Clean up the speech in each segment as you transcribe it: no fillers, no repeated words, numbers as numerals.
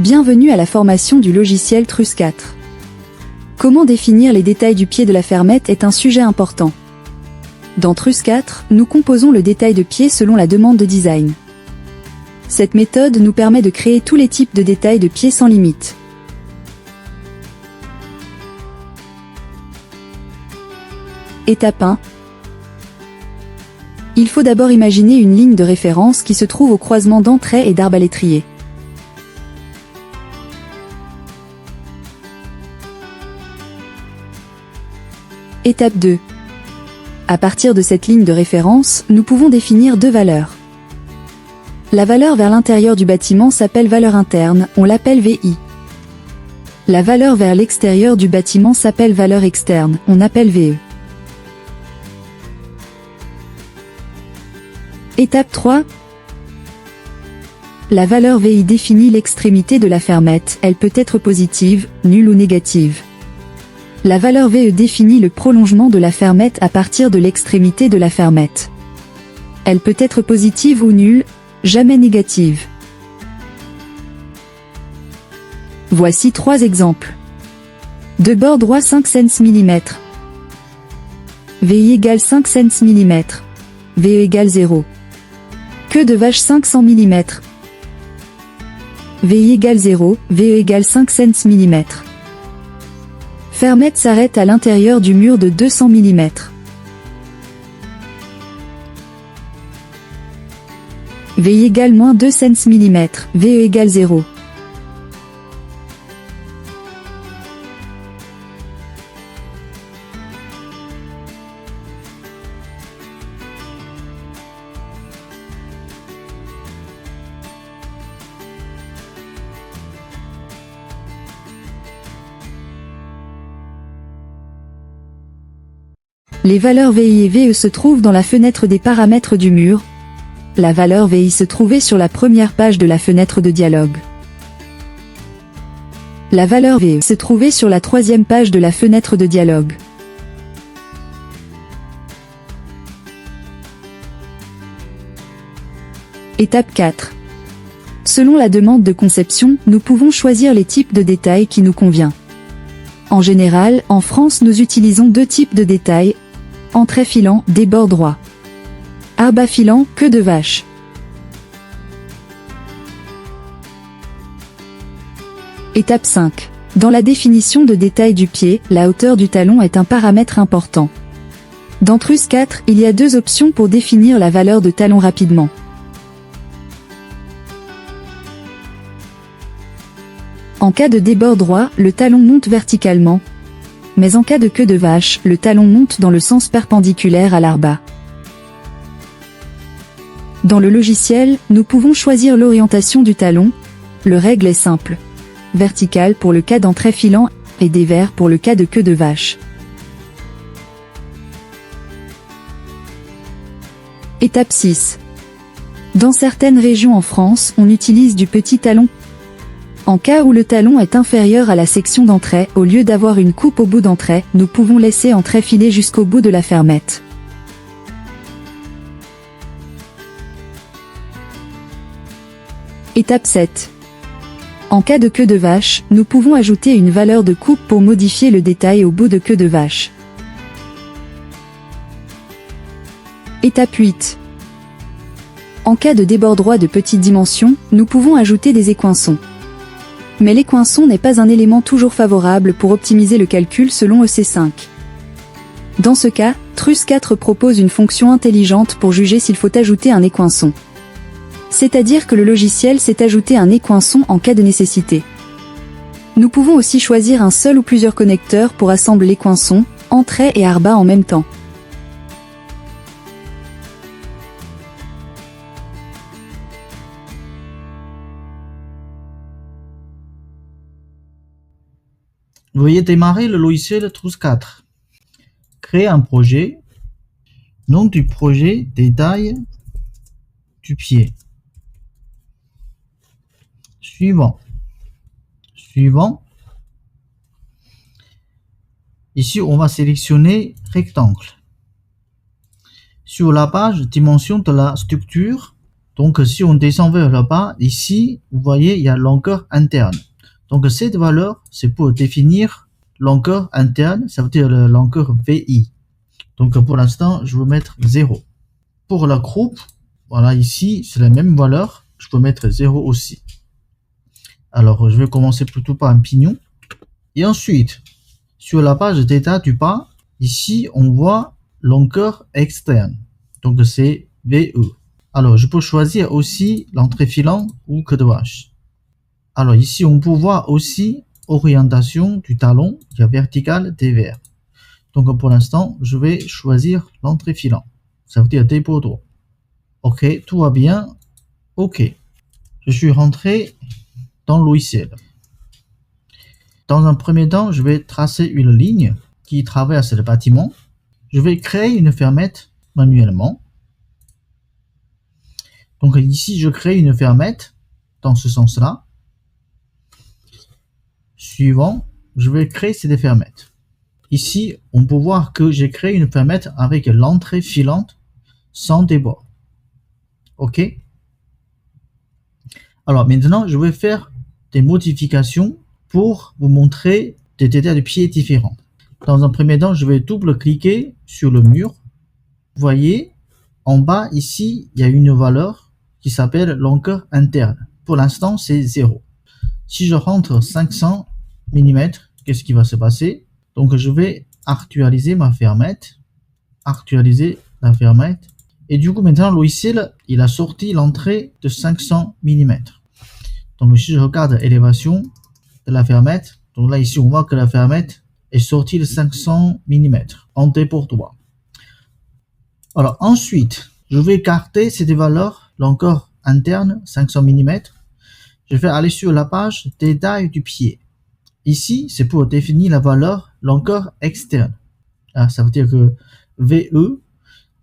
Bienvenue à la formation du logiciel TRUS 4. Comment définir les détails du pied de la fermette est un sujet important. Dans TRUS 4, nous composons le détail de pied selon la demande de design. Cette méthode nous permet de créer tous les types de détails de pied sans limite. Étape 1. Il faut d'abord imaginer une ligne de référence qui se trouve au croisement d'entrée et d'arbalétrier. Étape 2. À partir de cette ligne de référence, nous pouvons définir deux valeurs. La valeur vers l'intérieur du bâtiment s'appelle valeur interne, on l'appelle VI. La valeur vers l'extérieur du bâtiment s'appelle valeur externe, on appelle VE. Étape 3. La valeur VI définit l'extrémité de la fermette, elle peut être positive, nulle ou négative. La valeur VE définit le prolongement de la fermette à partir de l'extrémité de la fermette. Elle peut être positive ou nulle, jamais négative. Voici trois exemples. De bord droit 5 cents mm. VI égale 5 cents mm. VE égale 0. Queue de vache 500 mm. VI égale 0, VE égale 5 cents mm. Fermette s'arrête à l'intérieur du mur de 200 mm. VI égale moins 2 cents mm, VE égale 0. Les valeurs VI et VE se trouvent dans la fenêtre des paramètres du mur. La valeur VI se trouvait sur la première page de la fenêtre de dialogue. La valeur VE se trouvait sur la troisième page de la fenêtre de dialogue. Étape 4. Selon la demande de conception, nous pouvons choisir les types de détails qui nous convient. En général, en France nous utilisons deux types de détails. Entrée filant, débord droit. Arbat filant, queue de vache. Étape 5. Dans la définition de détail du pied, la hauteur du talon est un paramètre important. Dans TRUS 4, il y a deux options pour définir la valeur de talon rapidement. En cas de débord droit, le talon monte verticalement. Mais en cas de queue de vache, le talon monte dans le sens perpendiculaire à l'arbat. Dans le logiciel, nous pouvons choisir l'orientation du talon. Le règle est simple. Vertical pour le cas d'entrée filant et dévers pour le cas de queue de vache. Étape 6. Dans certaines régions en France, on utilise du petit talon. En cas où le talon est inférieur à la section d'entrée, au lieu d'avoir une coupe au bout d'entrée, nous pouvons laisser entrée filer jusqu'au bout de la fermette. Étape 7. En cas de queue de vache, nous pouvons ajouter une valeur de coupe pour modifier le détail au bout de queue de vache. Étape 8. En cas de débord droit de petite dimension, nous pouvons ajouter des écoinçons. Mais l'écoinçon n'est pas un élément toujours favorable pour optimiser le calcul selon EC5. Dans ce cas, TRUS 4 propose une fonction intelligente pour juger s'il faut ajouter un écoinçon. C'est-à-dire que le logiciel sait ajouter un écoinçon en cas de nécessité. Nous pouvons aussi choisir un seul ou plusieurs connecteurs pour assembler l'écoinçon, entrée et arbat en même temps. Veuillez démarrer le logiciel TRUS 4. Créer un projet. Nom du projet, détail du pied. Suivant. Suivant. Ici, on va sélectionner rectangle. Sur la page dimension de la structure, Donc, si on descend vers le bas, ici, vous voyez, il y a longueur interne. Donc, cette valeur, c'est pour définir longueur interne, ça veut dire la longueur VI. Donc, pour l'instant, je vais mettre 0. Pour la groupe, voilà, ici, c'est la même valeur, je peux mettre 0 aussi. Alors, je vais commencer plutôt par un pignon. Et ensuite, sur la page d'état du bas, ici, on voit longueur externe. Donc, c'est VE. Alors, je peux choisir aussi l'entrée filant ou queue de vache. Alors, ici, on peut voir aussi orientation du talon, il y a vertical, dévers. Donc, pour l'instant, je vais choisir l'entrée filant. Ça veut dire dépôt droit. OK, tout va bien. OK. Je suis rentré dans le logiciel. Dans un premier temps, je vais tracer une ligne qui traverse le bâtiment. Je vais créer une fermette manuellement. Donc ici, je crée une fermette dans ce sens-là. Suivant, je vais créer cette fermette. Ici, on peut voir que j'ai créé une fermette avec l'entrée filante sans débord. OK. Alors maintenant, je vais faire des modifications pour vous montrer des détails de pieds différents. Dans un premier temps, je vais double-cliquer sur le mur. Vous voyez, en bas ici, il y a une valeur qui s'appelle longueur interne. Pour l'instant, c'est 0. Si je rentre 500 mm, qu'est-ce qui va se passer? Donc, je vais actualiser ma fermette. Actualiser la fermette. Et du coup, maintenant, le logiciel, il a sorti l'entrée de 500 mm. Donc, si je regarde l'élévation de la fermette, donc là, ici, on voit que la fermette est sortie de 500 mm en dépôt droit. Alors, ensuite, je vais garder cette valeur, longueur interne, 500 mm. Je vais aller sur la page détail du pied. Ici, c'est pour définir la valeur longueur externe. Ah, ça veut dire que VE.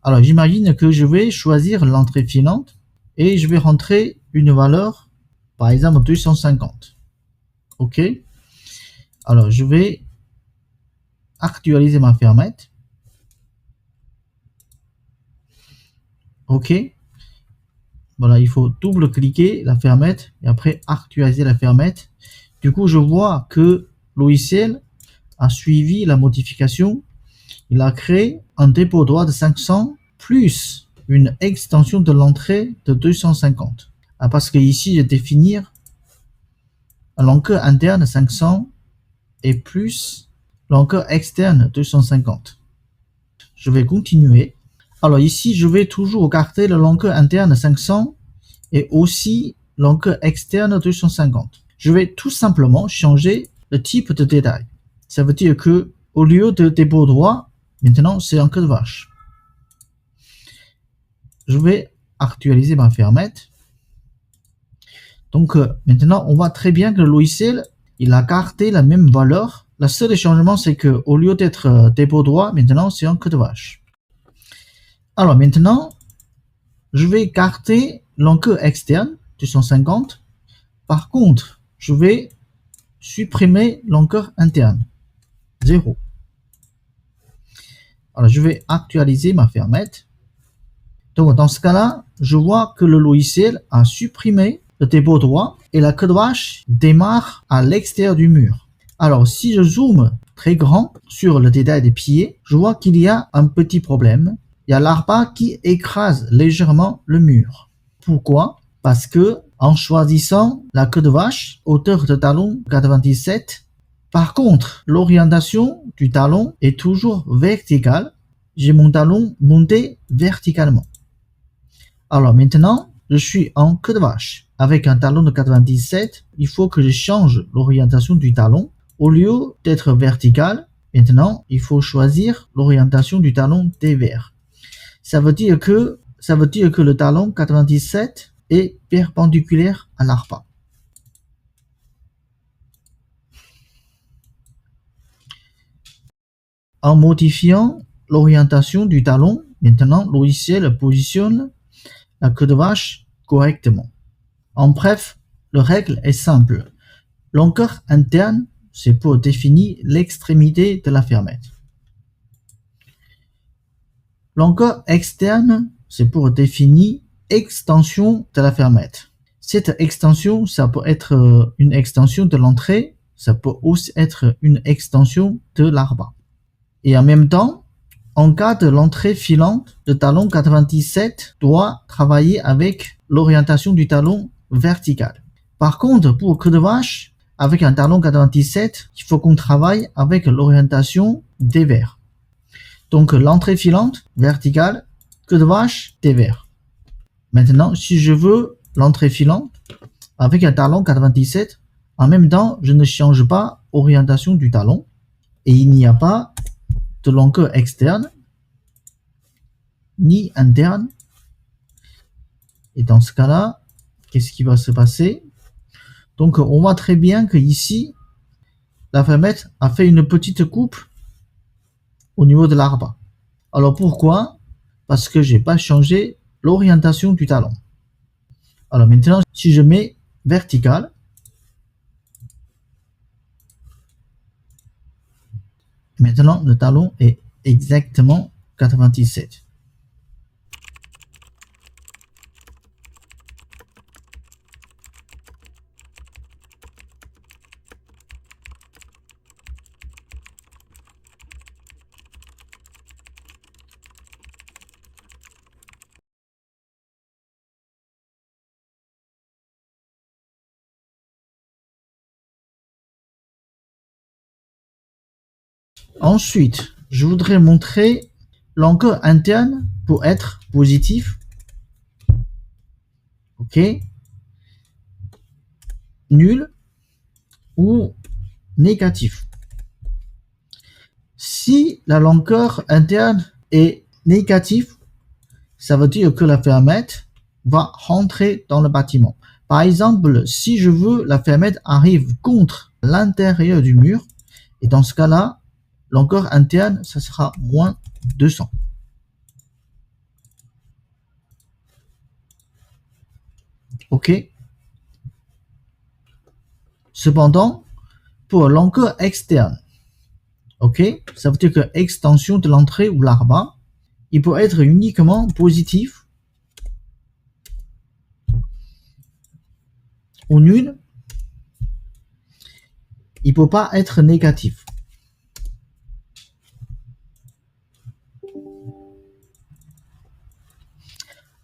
Alors, j'imagine que je vais choisir l'entrée filante et je vais rentrer une valeur, par exemple 250. OK. Alors, je vais actualiser ma fermette. OK. Voilà, il faut double-cliquer la fermette et après actualiser la fermette. Du coup, je vois que le logiciel a suivi la modification. Il a créé un dépôt droit de 500 plus une extension de l'entrée de 250. Ah, parce que ici, je vais définir la longueur interne 500 et plus longueur externe 250. Je vais continuer. Alors ici, je vais toujours garder la longueur interne 500 et aussi longueur externe 250. Je vais tout simplement changer le type de détail. Ça veut dire que au lieu de dépôt droit, maintenant c'est un queue de vache. Je vais actualiser ma fermette. Donc maintenant, on voit très bien que le logiciel, il a gardé la même valeur. Le seul changement, c'est que au lieu d'être dépôt droit, maintenant c'est un queue de vache. Alors maintenant, je vais garder longueur externe 250. Par contre, je vais supprimer longueur interne 0. Alors je vais actualiser ma fermette. Donc dans ce cas-là, je vois que le logiciel a supprimé le dépôt droit et la queue de vache démarre à l'extérieur du mur. Alors si je zoome très grand sur le détail des pieds, je vois qu'il y a un petit problème. Il y a l'arpa qui écrase légèrement le mur. Pourquoi? Parce que en choisissant la queue de vache, hauteur de talon 97, par contre, l'orientation du talon est toujours verticale. J'ai mon talon monté verticalement. Alors maintenant, je suis en queue de vache. Avec un talon de 97, il faut que je change l'orientation du talon. Au lieu d'être vertical, maintenant, il faut choisir l'orientation du talon dévers. Ça veut dire que le talon 97 est perpendiculaire à l'arpa. En modifiant l'orientation du talon, maintenant, le logiciel positionne la queue de vache correctement. En bref, la règle est simple. Longueur interne, c'est pour définir l'extrémité de la fermette. Longueur externe, c'est pour définir extension de la fermette. Cette extension, ça peut être une extension de l'entrée, ça peut aussi être une extension de l'arbre. Et en même temps, en cas de l'entrée filante, le talon 97 doit travailler avec l'orientation du talon vertical. Par contre, pour queue de vache, avec un talon 97, il faut qu'on travaille avec l'orientation dévers. Donc l'entrée filante, verticale, queue de vache, dévers. Maintenant, si je veux l'entrée filante, avec un talon 97, en même temps, je ne change pas l'orientation du talon et il n'y a pas de longueur externe ni interne. Et dans ce cas-là, qu'est-ce qui va se passer? Donc, on voit très bien que ici, la fermette a fait une petite coupe au niveau de l'arbre. Alors pourquoi? Parce que j'ai pas changé l'orientation du talon. Alors maintenant, si je mets vertical, maintenant le talon est exactement 97. Ensuite, je voudrais montrer l'encre interne pour être positif. OK. Nul ou négatif. Si la longueur interne est négative, ça veut dire que la fermette va rentrer dans le bâtiment. Par exemple, si je veux la fermette arrive contre l'intérieur du mur, et dans ce cas-là, longueur interne, ça sera moins 200. OK. Cependant, pour longueur externe, OK, ça veut dire que extension de l'entrée ou l'arbre, il peut être uniquement positif ou nul. Il ne peut pas être négatif.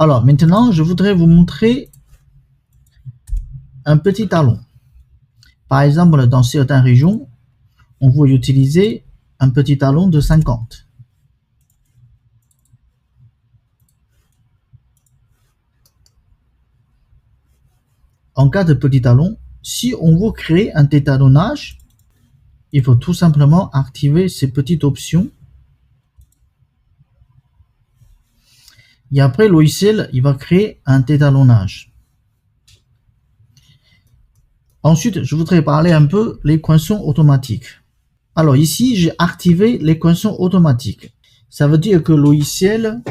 Alors maintenant, je voudrais vous montrer un petit talon. Par exemple, dans certaines régions, on va utiliser un petit talon de 50. En cas de petit talon, si on veut créer un détalonnage, il faut tout simplement activer ces petites options. Et après, le logiciel, il va créer un détalonnage. Ensuite, je voudrais parler un peu l'équation automatique. Alors ici, j'ai activé l'équation automatique. Ça veut dire que le logiciel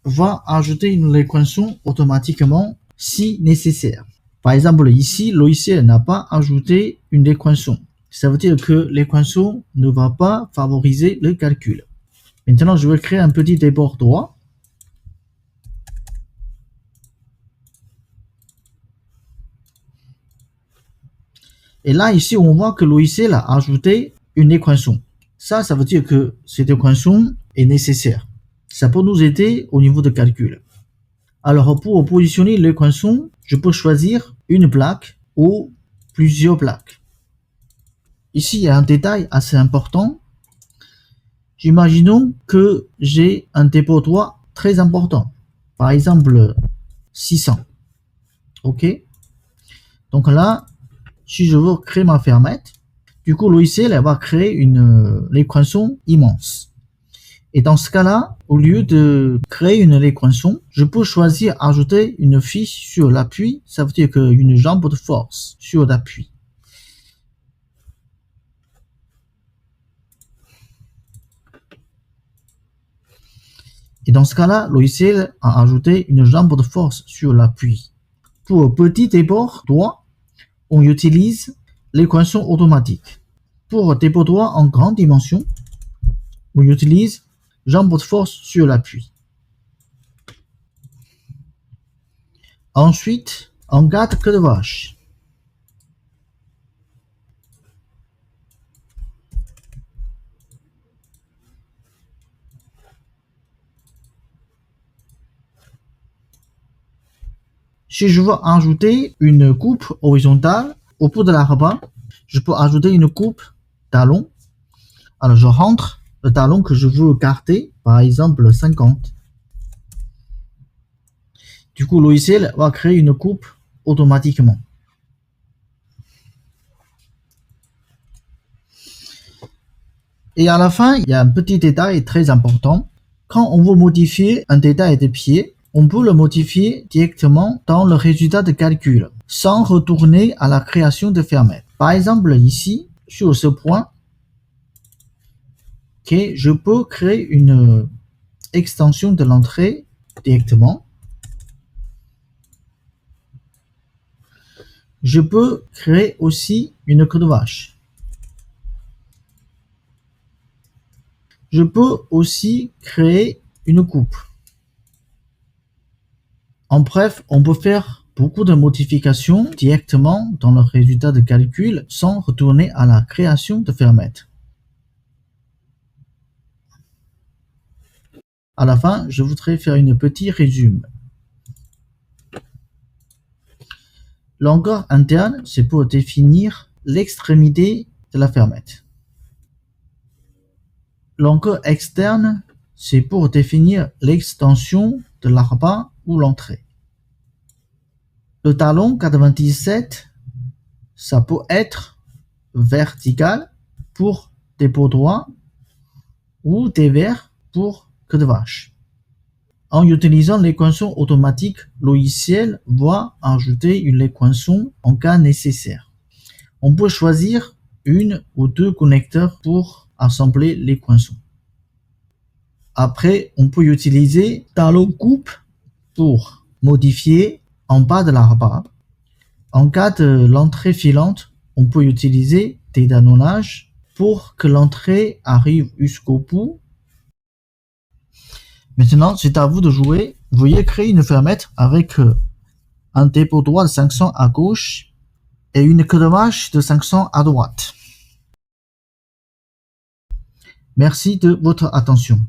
va ajouter une équation automatiquement si nécessaire. Par exemple, ici, le logiciel n'a pas ajouté une équation. Ça veut dire que l'équation ne va pas favoriser le calcul. Maintenant, je vais créer un petit débord droit. Et là, ici, on voit que le logiciel a ajouté une équation. Ça veut dire que cette équation est nécessaire. Ça peut nous aider au niveau de calcul. Alors, pour positionner l'équation, je peux choisir une plaque ou plusieurs plaques. Ici, il y a un détail assez important. Imaginons que j'ai un dépôt droit très important. Par exemple, 600. OK. Donc là, si je veux créer ma fermette, du coup, le logiciel va créer une équation immense. Et dans ce cas-là, au lieu de créer une équation, je peux choisir ajouter une fiche sur l'appui. Ça veut dire qu'une jambe de force sur l'appui. Et dans ce cas-là, le logiciel a ajouté une jambe de force sur l'appui. Pour petit débord droit, on utilise l'équation automatique. Pour débord droit en grande dimension, on utilise jambe de force sur l'appui. Ensuite, en cas de queue de vache. Si je veux ajouter une coupe horizontale au bout de la rabat, je peux ajouter une coupe talon. Alors je rentre le talon que je veux garder, par exemple 50. Du coup, le logiciel va créer une coupe automatiquement. Et à la fin, il y a un petit détail très important. Quand on veut modifier un détail de pied, on peut le modifier directement dans le résultat de calcul, sans retourner à la création de fermettes. Par exemple, ici, sur ce point, je peux créer une extension de l'entrée directement. Je peux créer aussi une queue de vache. Je peux aussi créer une coupe. En bref, on peut faire beaucoup de modifications directement dans le résultat de calcul sans retourner à la création de fermettes. À la fin, je voudrais faire une petit résumé. Longueur interne, c'est pour définir l'extrémité de la fermette. Longueur externe, c'est pour définir l'extension de la rabat ou l'entrée. Le talon 97, ça peut être vertical pour des pots droits ou dévers pour queue de vache. En utilisant l'équation automatique, le logiciel va ajouter une équation en cas nécessaire. On peut choisir une ou deux connecteurs pour assembler l'équation. Après, on peut utiliser talon coupe pour modifier en bas de la rabat. En cas de l'entrée filante, on peut utiliser des talonnages pour que l'entrée arrive jusqu'au bout. Maintenant, c'est à vous de jouer. Veuillez créer une fermette avec un dépôt droit de 500 à gauche et une queue de vache de 500 à droite. Merci de votre attention.